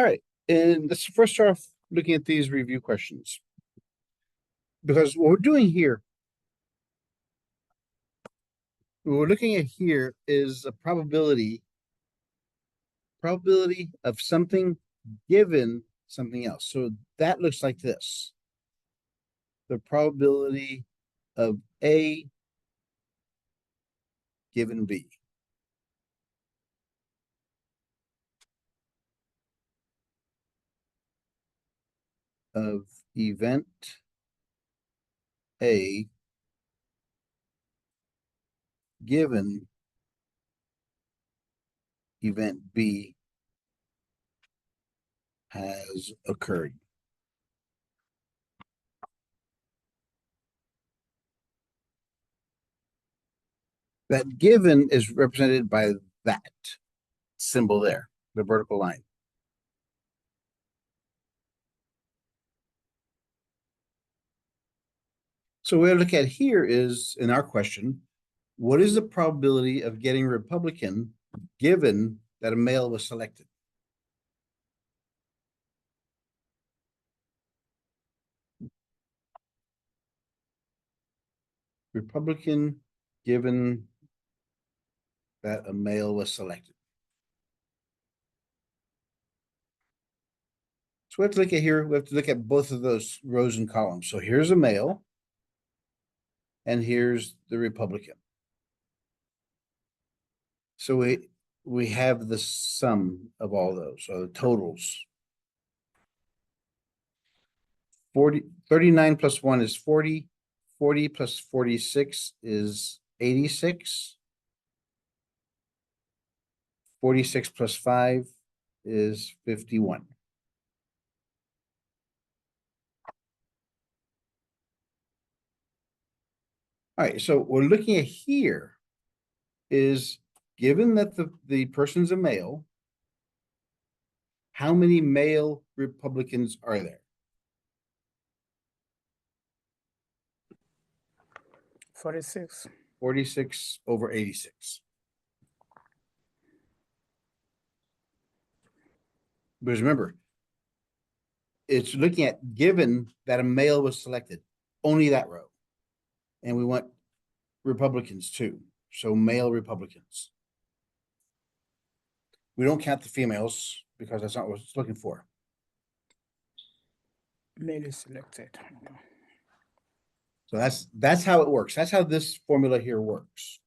All right, and let's first start off looking at these review questions. Because what we're doing here, what we're looking at here is a probability of something given something else. So that looks like this. The probability of A given B. Of event A given event B has occurred. That given is represented by that symbol there, the vertical line. So what we look at here is, in our question, what is the probability of getting Republican given that a male was selected? Republican given that a male was selected. So we have to look at here, we have to look at both of those rows and columns. So here's a male, and here's the Republican. So we have the sum of all those, so the totals. 39 plus 1 is 40. 40 plus 46 is 86. 46 plus 5 is 51. All right, so what we're looking at here is, given that the person's a male, how many male Republicans are there? 46. 46 over 86. Because remember, it's looking at given that a male was selected, only that row. And we want Republicans too, so male Republicans. We don't count the females because that's not what it's looking for. Male is selected. Okay. So that's how it works. That's how this formula here works.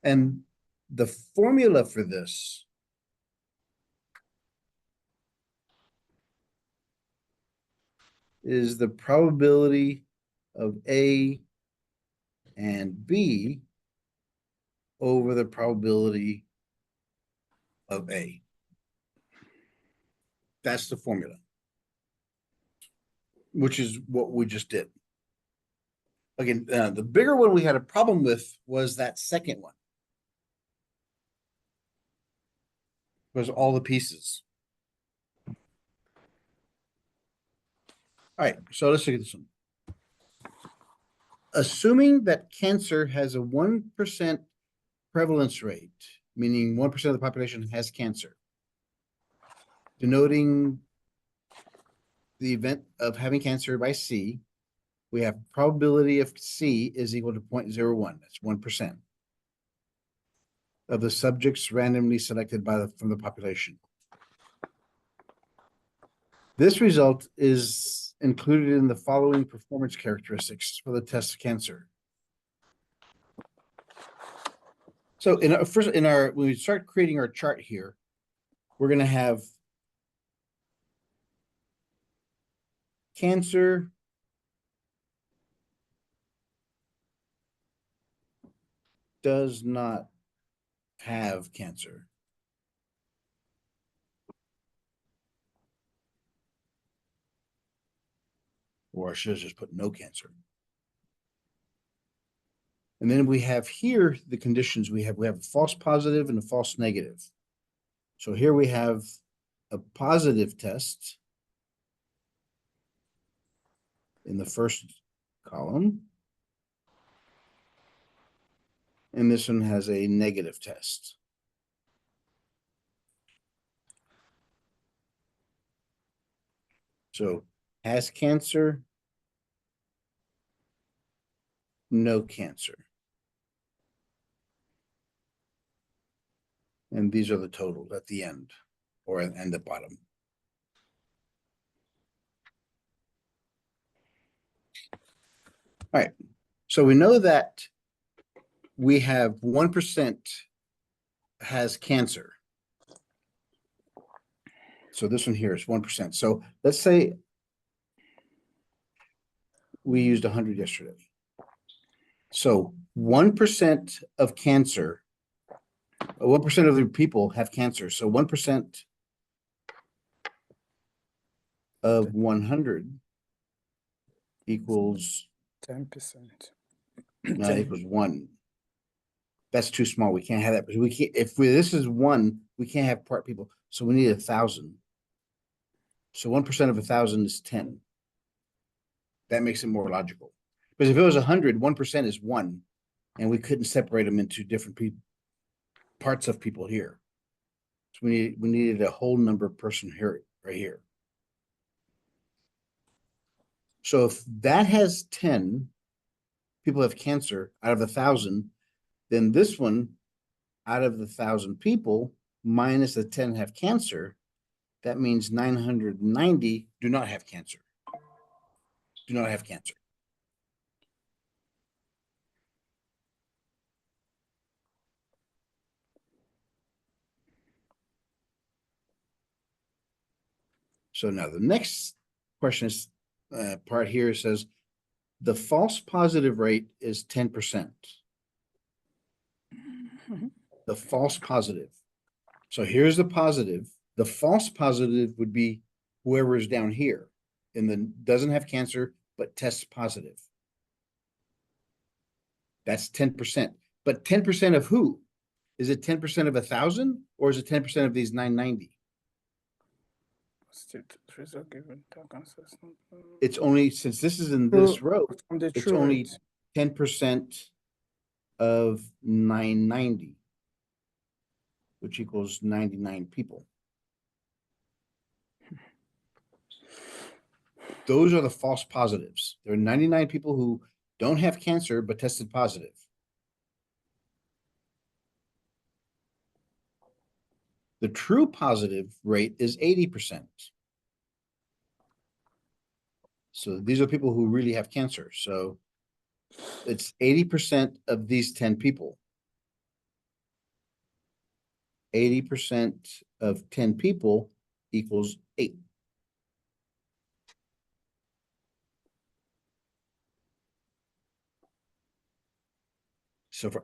And the formula for this is the probability of A and B over the probability of A. That's the formula, which is what we just did. Again, the bigger one we had a problem with was that second one. Was all the pieces. All right, so let's look at this one. Assuming that cancer has a 1% prevalence rate, meaning 1% of the population has cancer, denoting the event of having cancer by C, we have probability of C is equal to 0.01. That's 1% of the subjects randomly selected from the population. This result is included in the following performance characteristics for the test of cancer. So when we start creating our chart here, we're going to have cancer does not have cancer. Or I should have just put no cancer. And then we have here the conditions we have a false positive and a false negative. So here we have a positive test in the first column. And this one has a negative test. So has cancer, no cancer. And these are the totals at the end or and the bottom. All right. So we know that we have 1% has cancer. So this one here is 1%. So let's say we used 100 yesterday. So 1% of cancer, 1% of the people have cancer. So 1% of 100 equals 10%. equals 1. That's too small. We can't have that. We can't, if this is 1, we can't have part people. So we need 1,000. So 1% of 1,000 is 10. That makes it more logical. Because if it was 100, 1% is 1, and we couldn't separate them into different parts of people here. So we needed a whole number person here, right here. So if that has 10 people have cancer out of 1,000, then this one out of the 1,000 people minus the 10 have cancer. That means 990 do not have cancer. Do not have cancer. So now the next question is part here says the false positive rate is 10%. The false positive. So here's the positive. The false positive would be whoever is down here and then doesn't have cancer but tests positive. That's 10%. But 10% of who? Is it 10% of 1,000 or is it 10% of these 990? It's only, since this is in this row, From the it's true only rate. 10% of 990, which equals 99 people. Those are the false positives. There are 99 people who don't have cancer but tested positive. The true positive rate is 80%. So these are people who really have cancer. So it's 80% of these 10 people. 80% of 10 people equals 8.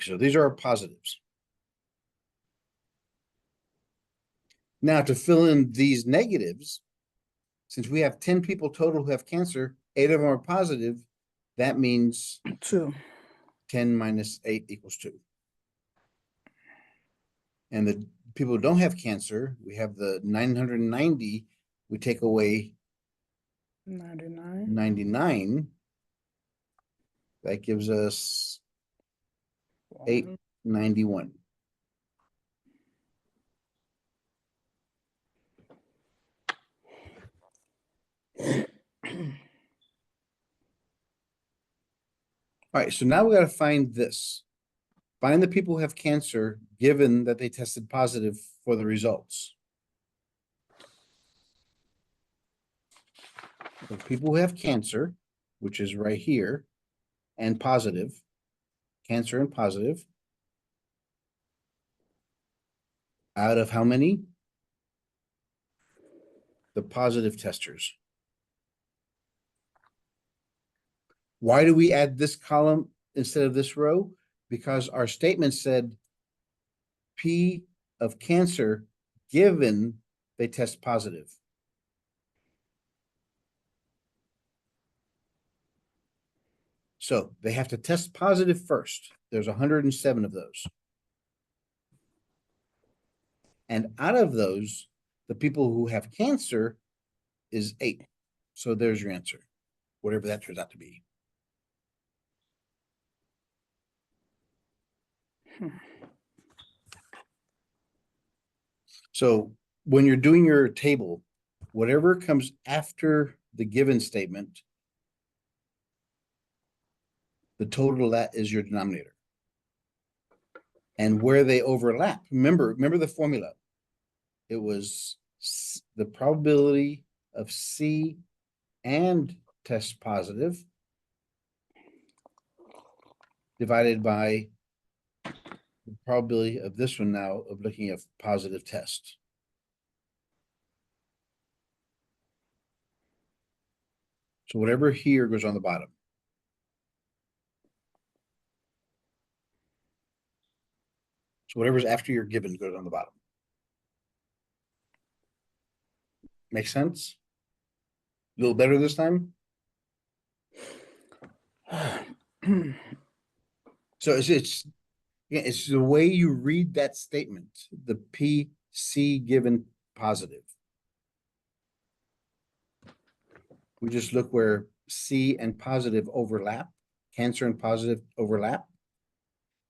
So these are our positives. Now to fill in these negatives, since we have 10 people total who have cancer, 8 of them are positive, that means 2. 10 minus 8 equals 2. And the people who don't have cancer, we have the 990, we take away 99. That gives us 891. All right, so now we got to find this. Find the people who have cancer, given that they tested positive for the results. The people who have cancer, which is right here, and positive, cancer and positive, out of how many? The positive testers. Why do we add this column instead of this row? Because our statement said P of cancer given they test positive. So they have to test positive first. There's 107 of those. And out of those, the people who have cancer is 8. So there's your answer, whatever that turns out to be. So when you're doing your table, whatever comes after the given statement, the total of that is your denominator. And where they overlap, remember the formula. It was the probability of C and test positive divided by the probability of this one now of looking at positive test. So whatever here goes on the bottom. So whatever's after your given goes on the bottom. Make sense? A little better this time? So it's the way you read that statement, the PC given positive. We just look where C and positive overlap, cancer and positive overlap,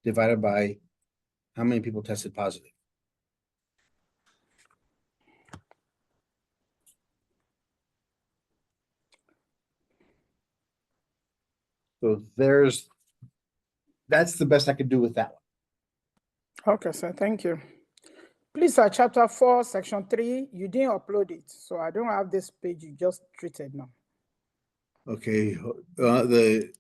divided by how many people tested positive. So that's the best I could do with that one. Okay, sir, thank you. Please, chapter 4, section 3, you didn't upload it, so I don't have this page you just treated now. Okay, the